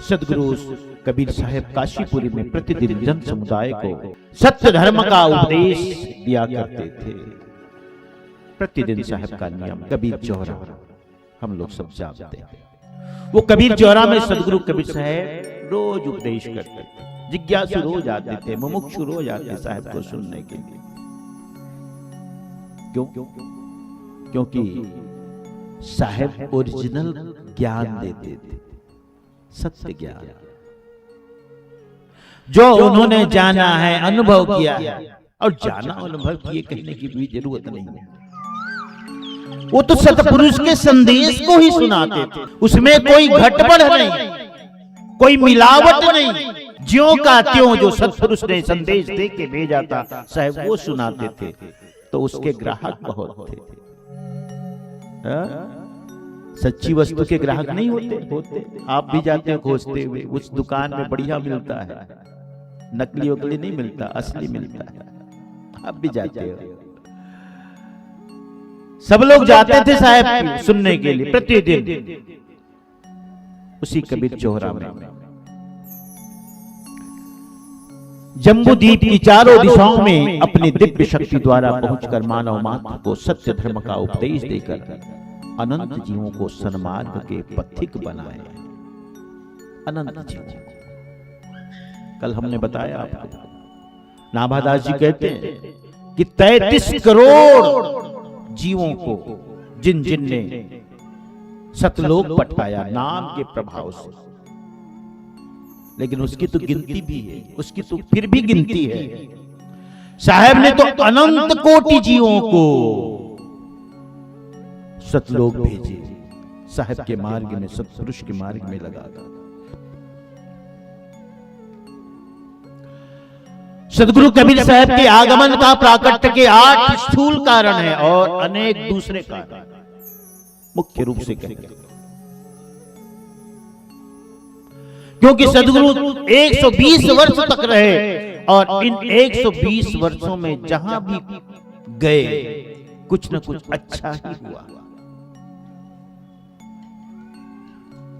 सदगुरु कबीर साहब काशीपुरी में प्रतिदिन जन समुदाय को सत्य धर्म का उपदेश दिया करते थे। प्रतिदिन साहब का नियम कबीर जोहरा हम लोग सब जानते हैं। वो कबीर जोहरा में सदगुरु कबीर साहब रोज उपदेश करते थे। जिज्ञासु रोज आते थे, मुमुक्षु रोज आते साहब को सुनने के लिए। क्यों? क्योंकि साहब ओरिजिनल ज्ञान देते थे, सत्य ज्ञान जो उन्होंने जाना है, अनुभव किया है। और जाना अनुभव किए कहने की भी जरूरत नहीं है। वो तो सतपुरुष के संदेश को ही सुनाते थे, उसमें कोई घटबढ़ नहीं, कोई मिलावट नहीं। ज्यों का त्यों जो सतपुरुष ने संदेश दे के भेजा था साहब वो सुनाते थे। तो उसके ग्राहक बहुत थे। सच्ची वस्तु के ग्राहक नहीं होते। आप भी जाते हो खोजते हुए, उस दुकान में बढ़िया मिलता है, नकली वकली नहीं मिलता, असली मिलता है। आप भी जाते हो। सब लोग जाते थे साहब सुनने के लिए प्रतिदिन। उसी कबीर जोहरा में जम्बूद्वीप की चारों दिशाओं में अपनी दिव्य शक्ति द्वारा पहुंचकर मानव मात्र को सत्य धर्म का उपदेश देकर अनंत जीवों को सन्मार्ग के पथिक बनाए। अनंत जीव, कल हमने बताया आपको, नाभादास जी कहते हैं कि 33 करोड़ जीवों को जिन जिन ने सतलोक पठाया नाम के प्रभाव से। लेकिन उसकी तो गिनती भी है, उसकी तो फिर भी गिनती है। साहब ने तो अनंत कोटि जीवों को सतलोक भेजे, साहब के मार्ग में, सतपुरुष के मार्ग में लगा था। सदगुरु कबीर साहब के आगमन का प्राकट्य के 8 स्थूल कारण है और अनेक दूसरे कारण। मुख्य रूप से कहेंगे क्योंकि सदगुरु 120 वर्ष तक रहे और इन 120 वर्षों में जहां भी गए कुछ न कुछ अच्छा ही हुआ।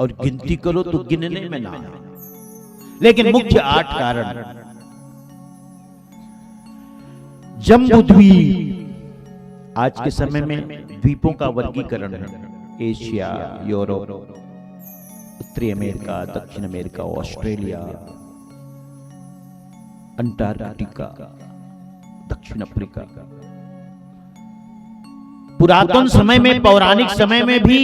और गिनती करो तो गिनने में ना है। लेकिन मुख्य 8 कारण। जम्बूद्वीप आज के समय में द्वीपों का वर्गीकरण है। एशिया, यूरोप, उत्तरी अमेरिका, दक्षिण अमेरिका, ऑस्ट्रेलिया, अंटार्कटिका, दक्षिण अफ्रीका। पुरातन समय में, पौराणिक समय में भी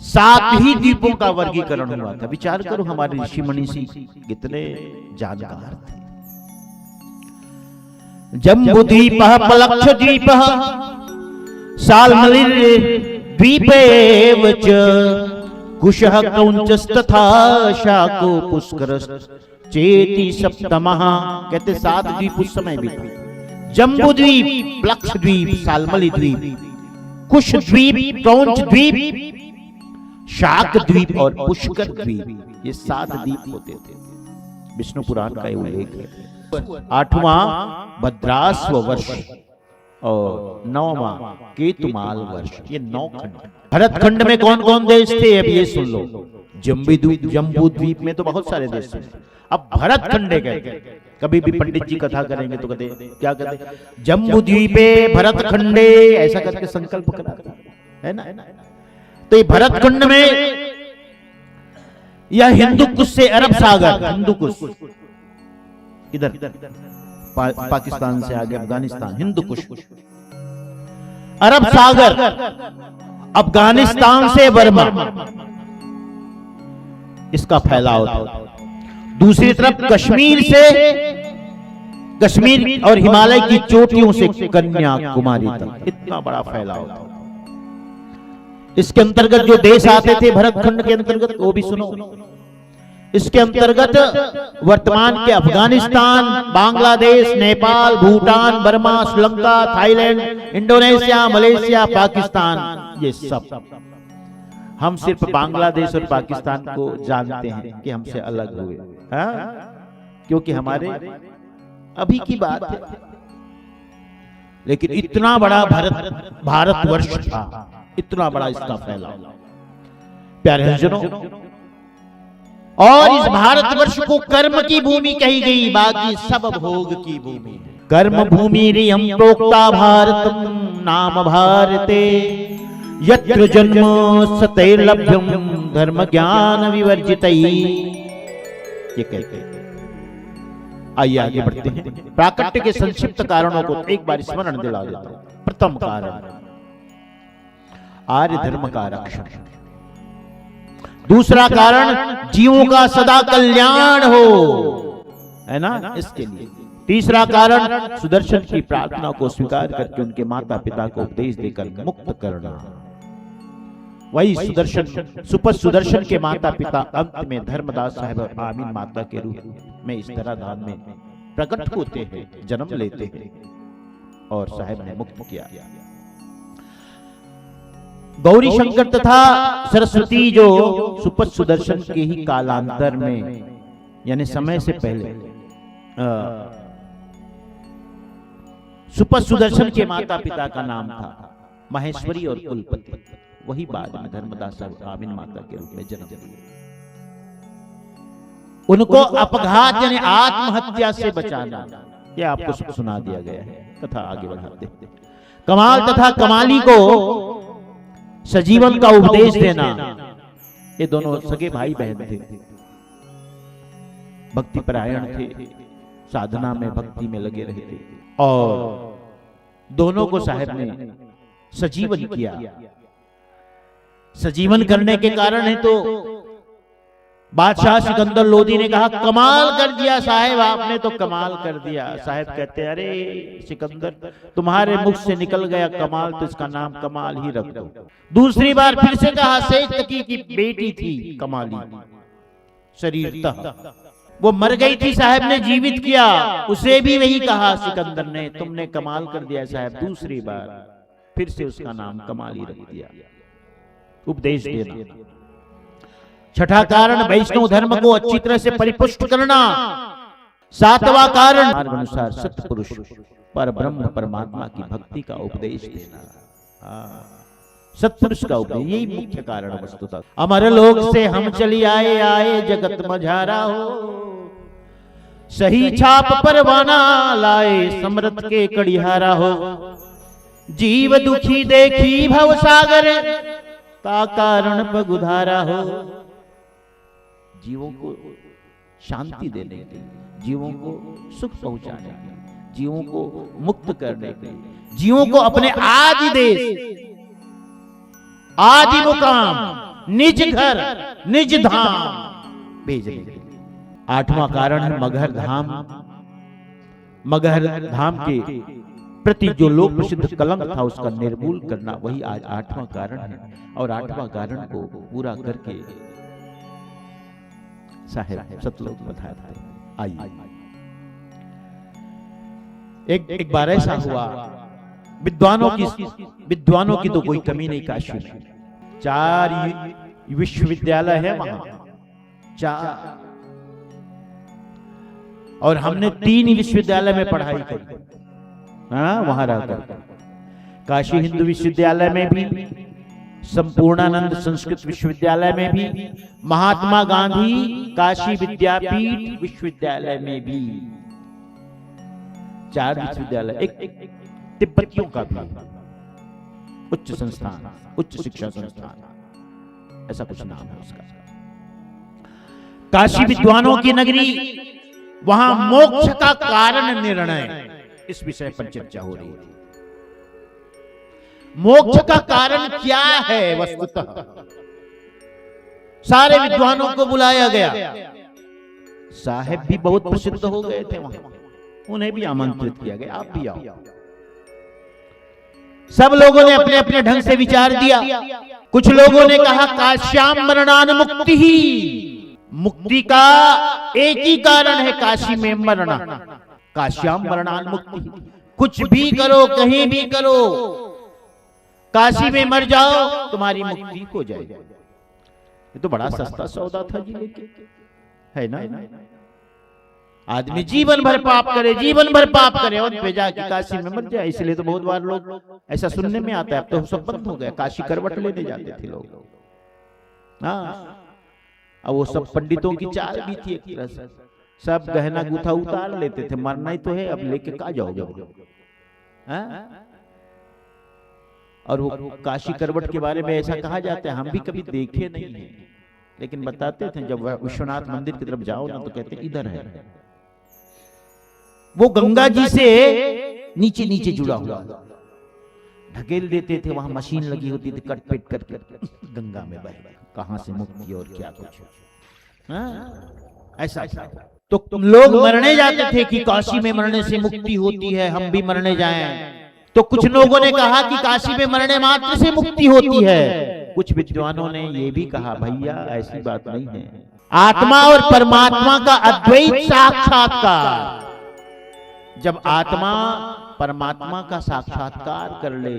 7 ही द्वीपों का वर्गीकरण हुआ था। विचार करो, हमारे ऋषि मनीषी कितने जानकार थे। जम्बूद्वीपः पलक्षद्वीपः साल्मलिर्द्वीपेव च कुशः क्रौञ्चस्तथा शाको पुष्करश्चेति सप्तमः। कहते 7 द्वीप उस समय भी थे। जम्बूद्वीप, लक्षद्वीप, साल्मली द्वीप, कुश द्वीप, क्रौंच द्वीप, शाक द्वीप और पुष्कर द्वीप। ये 7 द्वीप होते थे। विष्णु पुराण का ये उल्लेख है। 8वां भद्राश्व वर्ष और 9वां केतुमाल वर्ष। ये 9 खंड। भरत खंड में कौन कौन देश थे अब ये सुन लो। जम्बूद्वीप में तो बहुत सारे देश थे। अब भरत खंडे कहते, कभी भी पंडित जी कथा करेंगे तो कहते क्या कहते, जम्बूद्वीपे भरत खंडे, ऐसा करके संकल्प कराता है ना। तो ये भरत खंड में यह हिंदू कुश से अरब सागर, हिंदू कुश इधर पाकिस्तान से आगे अफगानिस्तान, हिंदू कुश, अरब सागर, अफगानिस्तान से बर्मा, इसका फैलाव था। दूसरी तरफ कश्मीर और हिमालय की चोटियों से कन्याकुमारी तक इतना बड़ा फैलाव था। इसके अंतर्गत जो देश आते थे भरतखंड के अंतर्गत, वो भी सुनो। इसके अंतर्गत वर्तमान के Afghanistan, Bangladesh, Nepal, Bhutan, Burma, Sri Lanka, Thailand, Indonesia, Malaysia, Pakistan, ये सब। हम सिर्फ बांग्लादेश और पाकिस्तान को जानते हैं कि हमसे अलग हुए, क्योंकि हमारे अभी की बात है। लेकिन इतना बड़ा भारतवर्ष था, इतना बड़ा इसका फैलाव। प्यारे हजरों, और इस भारतवर्ष को कर्म की भूमि कही गई, बाकी सब भोग की भूमि। कर्म भूमि रियम प्रोक्ता भारतम नाम भारते, यत्र जन्म सतैर्लभ्यम धर्म ज्ञान विवर्जितै। ये कहते हैं। आइए आगे बढ़ते हैं। प्राकट्य के संक्षिप्त कारणों को एक बार स्मरण दिला देता हूं। प्रथम कारण आर्य धर्म का रक्षण, दूसरा कारण जीवों का सदा कल्याण हो, है ना, इसके लिए। तीसरा कारण सुदर्शन की प्रार्थना को स्वीकार करके उनके माता पिता को उपदेश देकर मुक्त करना। वही सुदर्शन सुदर्शन के माता पिता अंत में धर्मदास साहब और आमीन माता के रूप में इस धराधाम में प्रकट होते हैं, जन्म लेते हैं और साहब ने मुक्त किया। गौरी शंकर तथा सरस्वती जो सुपथ सुदर्शन के ही कालांतर में, यानी समय से पहले सुपथ सुदर्शन के माता पिता का नाम था महेश्वरी और कुलपति, वही बाद में धर्मदास आमीन माता के रूप में जन्म लिया। उनको अपघात यानी आत्महत्या से बचाना, यह आपको सुना दिया गया है। कथा आगे बढ़ाते हैं। कमाल तथा कमाली को सजीवन का उपदेश देना, ये दोनों सगे भाई बहन थे, भक्ति परायण थे, साधना में भक्ति में लगे रहे थे और दोनों को साहब ने सजीवन किया। सजीवन करने के कारण है तो बादशाह सिकंदर लोदी ने कहा कमाल कर दिया साहब, आपने तो कमाल कर दिया। साहब कहते अरे सिकंदर, तुम्हारे मुख से निकल गया कमाल तो इसका नाम कमाल ही रख दो। दूसरी बार फिर से कहा, सेठ तकी की बेटी थी कमाली, शरीरतः वो मर गई थी, साहब ने जीवित किया, उसे भी वही कहा सिकंदर ने, तुमने कमाल कर दिया साहब। दूसरी बार फिर से उसका नाम कमाली रख दिया, उपदेश देना। छठा कारण वैष्णव धर्म को अच्छी तरह से परिपुष्ट करना। सातवां कारण अनुसार सत्य पुरुष पर ब्रह्म परमात्मा की भक्ति का उपदेश देना। सत्पुरुष का उपदेश, यही मुख्य कारण वस्तुतः। अमर लोक से हम चली आए, आए जगत मझारा हो, सही छाप परवाना लाए, समरथ के कड़िहारा हो। जीव दुखी देखी भव सागर, का कारण पगुधारा हो। जीवों को शांति देने के लिए, जीवों को सुख पहुंचाने के लिए, जीवों को मुक्त करने के लिए, जीवों को अपने आदि देश, आदि मुकाम, निज घर, निज धाम भेजने के लिए। आठवां कारण है मगहर धाम। मगहर धाम के प्रति जो लोक प्रसिद्ध कलंक था उसका निर्मूल करना, वही आज आठवां कारण है। और आठवां कारण को पूरा करके साहिब सतलोक बताते। आइए, एक बार ऐसा हुआ, विद्वानों की तो कोई कमी नहीं काशी में। 4 विश्वविद्यालय है वहां, 4, और हमने 3 विश्वविद्यालय में पढ़ाई करी, हाँ, वहां रहकर। काशी हिंदू विश्वविद्यालय में भी, संपूर्णानंद संस्कृत विश्वविद्यालय में भी, महात्मा गांधी काशी विद्यापीठ विश्वविद्यालय में भी, 4 विश्वविद्यालय। एक तिब्बतियों का भी उच्च संस्थान, उच्च शिक्षा संस्थान, ऐसा कुछ नाम है उसका। काशी विद्वानों की नगरी, वहां मोक्ष का कारण निर्णय, इस विषय पर चर्चा हो रही है। मोक्ष का कारण क्या है वस्तुतः? सारे विद्वानों को बुलाया गया। साहेब भी बहुत प्रसिद्ध हो गए थे वहां, उन्हें भी आमंत्रित किया गया, आप भी आओ। सब लोगों ने अपने अपने ढंग से विचार दिया। कुछ लोगों ने कहा काश्याम मरणान मुक्ति ही, मुक्ति का एक ही कारण है काशी में मरना। काश्याम मरणान मुक्ति, कुछ भी करो, कहीं भी करो, काशी में मर जाओ, तुम्हारी मुक्ति हो जाएगी। ये तो बड़ा सस्ता सौदा था जी, लेके, है ना? आदमी जीवन भर पाप करे, जीवन भर पाप करे और पे जाके काशी में मर जाए। इसलिए तो बहुत बार लोग ऐसा सुनने में आता है, अब तो सब बंद हो गया, काशी करवट लेने जाते थे लोग। हाँ, अब वो सब पंडितों की चाल भी थी एक तरह से, सब गहना गुथा उतार लेते थे, मरना ही तो है, अब लेके कहाँ जाओगे? और वो काशी करवट के बारे में ऐसा कहा जाता है, हम भी कभी देखे नहीं है, लेकिन बताते थे जब विश्वनाथ मंदिर की तरफ जाओ ना तो कहते इधर है, वो गंगा जी से नीचे नीचे जुड़ा हुआ, ढकेल देते थे, वहां मशीन लगी होती थी, कट पिट करके गंगा में बह, कहां से मुक्ति और क्या कुछ, ऐसा था। तो लोग मरने जाते थे कि काशी में मरने से मुक्ति होती है, हम भी मरने जाएं। तो कुछ लोगों ने कहा कि काशी में मरने मात्र से मुक्ति होती है, कुछ विद्वानों ने ये भी कहा भैया ऐसी बात नहीं है, आत्मा और परमात्मा का अद्वैत साक्षात्कार, जब आत्मा परमात्मा का साक्षात्कार कर ले,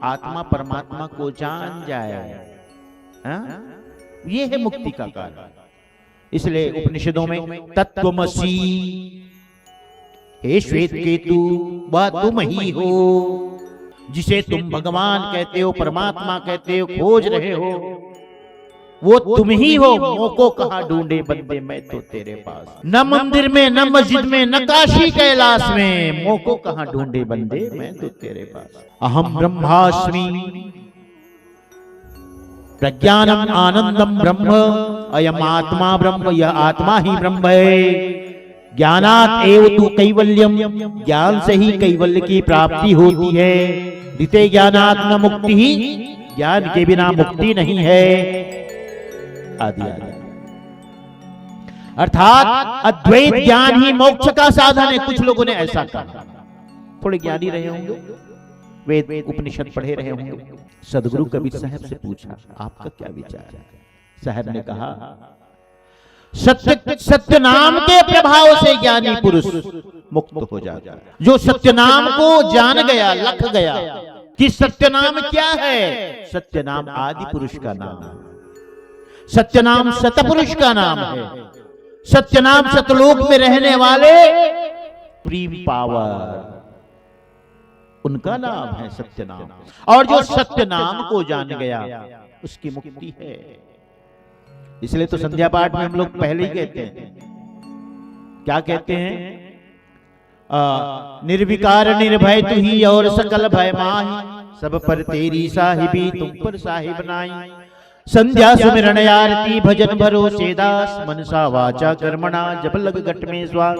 आत्मा परमात्मा को जान जाए, ये है मुक्ति का कारण। इसलिए उपनिषदों में तत्वमसि, हे श्वेत केतु वह तुम ही हो, जिसे तुम भगवान कहते हो, परमात्मा कहते हो, खोज रहे हो, वो तुम ही हो। मोको कहाँ ढूंढे बंदे, मैं तो तेरे पास, न मंदिर में न मस्जिद में न काशी कैलाश में, मोको कहाँ ढूंढे बंदे, मैं तो तेरे पास। अहम ब्रह्मास्मि प्रज्ञानम आनंदम ब्रह्म, अयम आत्मा ब्रह्म, यह आत्मा ही ब्रह्म है। ज्ञानात एव तु कैवल्यम, ज्ञान से ही कैवल्य की प्राप्ति होती है। द्वितीय ज्ञानात न मुक्ति ही, ज्ञान के बिना मुक्ति नहीं है, आदि आदि। अर्थात अद्वैत ज्ञान ही मोक्ष का साधन है। कुछ लोगों ने ऐसा कहा, थोड़े ज्ञानी रहे होंगे, वेद उपनिषद पढ़े रहे होंगे, सदगुरु कबीर साहब से पूछा आपका क्या विचार है? साहब ने कहा सत्य नाम के प्रभाव से ज्ञानी पुरुष मुक्त हो जाता है। जो सत्य नाम को जान गया, लख गया कि सत्य नाम क्या है, सत्य नाम आदि पुरुष का नाम है, सत्य नाम सतपुरुष का नाम है, सत्य नाम सतलोक में रहने वाले प्रीम पावर, उनका नाम है सत्य नाम। और जो सत्य नाम को जान गया उसकी मुक्ति है। इसलिए तो संध्या पाठ में हम लोग पहले ही कहते हैं, क्या कहते हैं? निर्विकार निर्भय तू ही और सकल भय माही, सब पर तेरी साहिबी तुम पर साहिब नाई। संध्या सुमिरन आरती भजन भरोसे दास, मनसा वाचा कर्मणा जब लग घट में श्वास।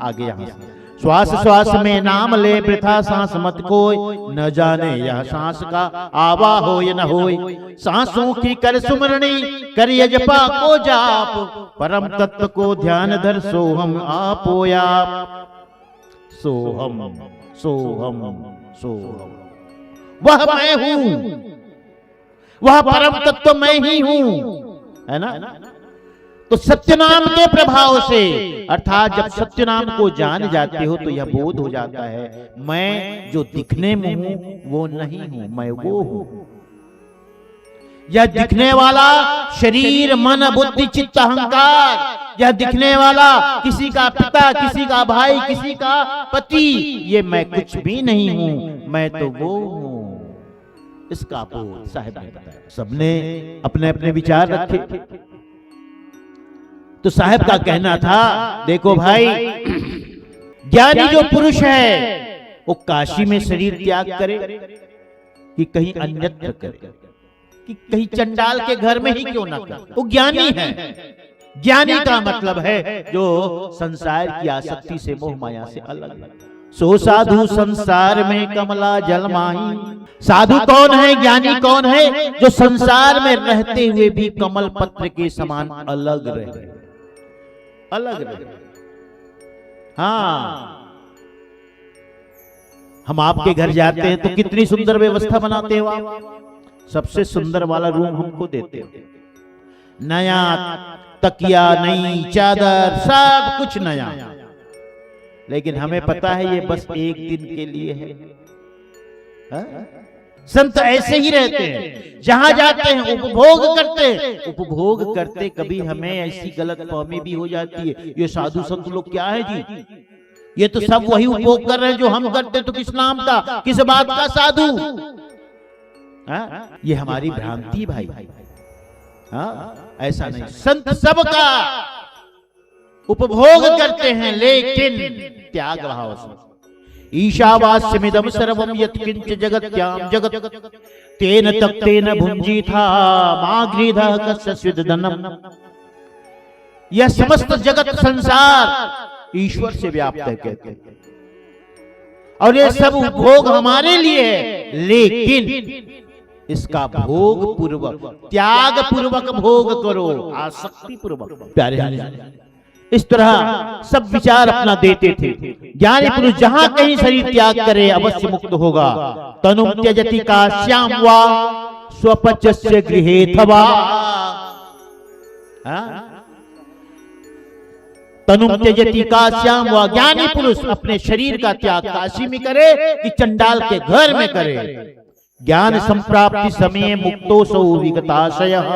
आगे यहाँ से श्वास श्वास में नाम ले, वृथा सांस मत कोय, न जाने यह सांस का आवा हो या न होय। सांसों की कर सुमरणी, कर यजपा को जाप, परम तत्व को ध्यान धर, सोहम आपोयाप। सोहम सोहम सोहम, वह मैं हूं, वह परम तत्व मैं ही हूं, है ना? तो सत्य नाम के प्रभाव से, अर्थात जब सत्य नाम को जान जाते हो तो यह बोध हो जाता है, मैं जो दिखने में हूं वो नहीं हूं, मैं वो हूं। यह दिखने वाला शरीर मन बुद्धि चित्त अहंकार, यह दिखने वाला किसी का पिता, किसी का भाई, किसी का पति, ये मैं कुछ भी नहीं हूं, मैं तो वो हूं। इसका बोध साहब ने बताया। सबने अपने अपने विचार रखे। तो साहब का कहना था, देखो भाई, ज्ञानी जो पुरुष है वो काशी में शरीर त्याग करे कि कहीं अन्यत्र करे, कि कहीं चंडाल के घर में ही क्यों ना करे, वो ज्ञानी है। ज्ञानी का मतलब है जो संसार की आसक्ति से, मोह माया से अलग। सो साधु संसार में कमला जल माही। साधु कौन है, ज्ञानी कौन है? जो संसार में रहते हुए भी कमल पत्र के समान अलग रहे, अलग रहे। हाँ, हम आपके घर जाते हैं तो कितनी सुंदर व्यवस्था बनाते हो आप, सबसे सुंदर वाला रूम हमको देते हो, नया तकिया, नई चादर, सब कुछ नया। लेकिन हमें पता है ये बस एक दिन के लिए है। संत ऐसे ही रहते हैं, जहां जाते हैं उपभोग करते हैं, उपभोग करते कभी हमें ऐसी गलतफहमी भी हो जाती है, ये साधु संत लोग क्या है जी, ये तो सब वही उपभोग कर रहे हैं जो हम करते, तो किस नाम का, किस बात का साधु? ये हमारी भ्रांति भाई। हाँ, ऐसा नहीं, संत सबका उपभोग करते हैं लेकिन त्याग भाव से। ईशावास्यमिदं सर्वं यत्किंच जगत्यां जगत् तेन तक्तेन भुंजीथा माग्रीधः कस्य स्विदधनम्। यह समस्त जगत संसार ईश्वर से व्याप्त है कहते हैं, और ये सब उपभोग हमारे लिए है, लेकिन इसका भोग पूर्वक, त्याग पूर्वक भोग करो, आसक्ति पूर्वक। प्यारे इस तरह सब विचार अपना देते थे। ज्ञानी पुरुष जहां कहीं शरीर त्याग करे अवश्य मुक्त होगा। तनुम त्यजति काश्याम वा स्वपचस्य गृहेथवा। तनुम त्यजति काश्याम वा, ज्ञानी पुरुष अपने शरीर का त्याग काशी में करे कि चंडाल के घर में करे। ज्ञान संप्राप्ति समय मुक्तोऽसौ विगताशयः,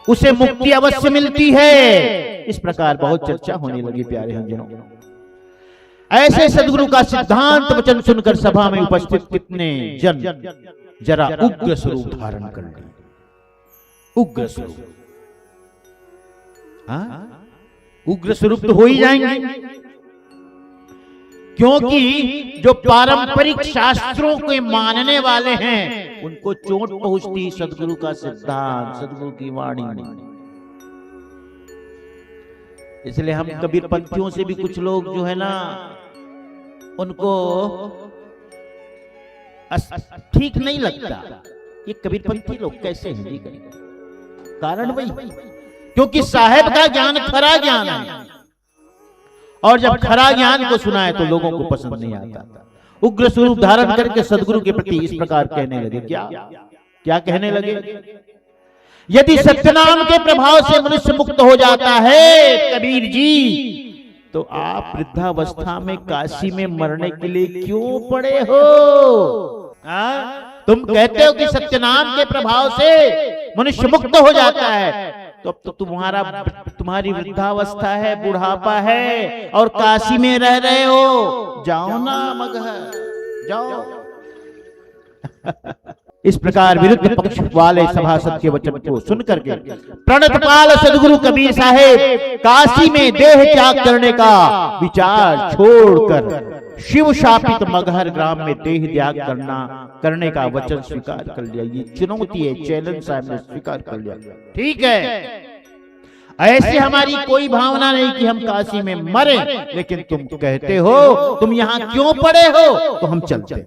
उसे मुक्ति अवश्य मिलती है। इस प्रकार बहुत चर्चा होने लगी प्यारे हंजनों। ऐसे सदगुरु का सिद्धांत वचन सुनकर सभा में उपस्थित कितने जन जरा उग्र स्वरूप धारण कर गए। उग्र स्वरूप, उग्र स्वरूप तो हो ही जाएंगे, क्योंकि जो पारंपरिक शास्त्रों के मानने वाले हैं उनको चोट पहुंचती सदगुरु का सिद्धांत, सदगुरु की वाणी। इसलिए हम कबीर पंथियों से भी कुछ लोग जो है ना, उनको ठीक नहीं लगता ये कबीर पंथी लोग कैसे हिंदी करेंगे। कारण वही, क्योंकि साहेब का ज्ञान खरा ज्ञान है, और जब खरा ज्ञान को सुना है तो लोगों को पसंद नहीं आता। उग्र स्वरूप धारण करके सदगुरु के प्रति इस प्रकार कहने लगे। क्या कहने लगे? यदि सत्यनाम के प्रभाव से मनुष्य मुक्त हो जाता है कबीर जी, तो आप वृद्धावस्था में काशी में मरने के लिए क्यों पड़े हो? तुम कहते हो कि सत्यनाम के प्रभाव से मनुष्य मुक्त हो जाता है, तो अब तो तुम्हारी वृद्धावस्था है, बुढ़ापा है, और काशी में रह रहे हो, जाओ ना मगहर, जाओ। इस प्रकार विरुद्ध पक्ष वाले सभासद के वचन को सुनकर के प्रणतपाल सदगुरु कबीर साहेब काशी में देह त्याग करने का विचार छोड़कर शिव शापित मगहर ग्राम में देह त्याग करने का वचन स्वीकार कर लिया। ये चुनौती है, चैलेंज साहब ने स्वीकार कर लिया। ठीक है, ऐसे हमारी कोई भावना नहीं कि हम काशी में मरे, लेकिन तुम कहते हो तुम यहाँ क्यों पड़े हो, तो हम चलते हैं।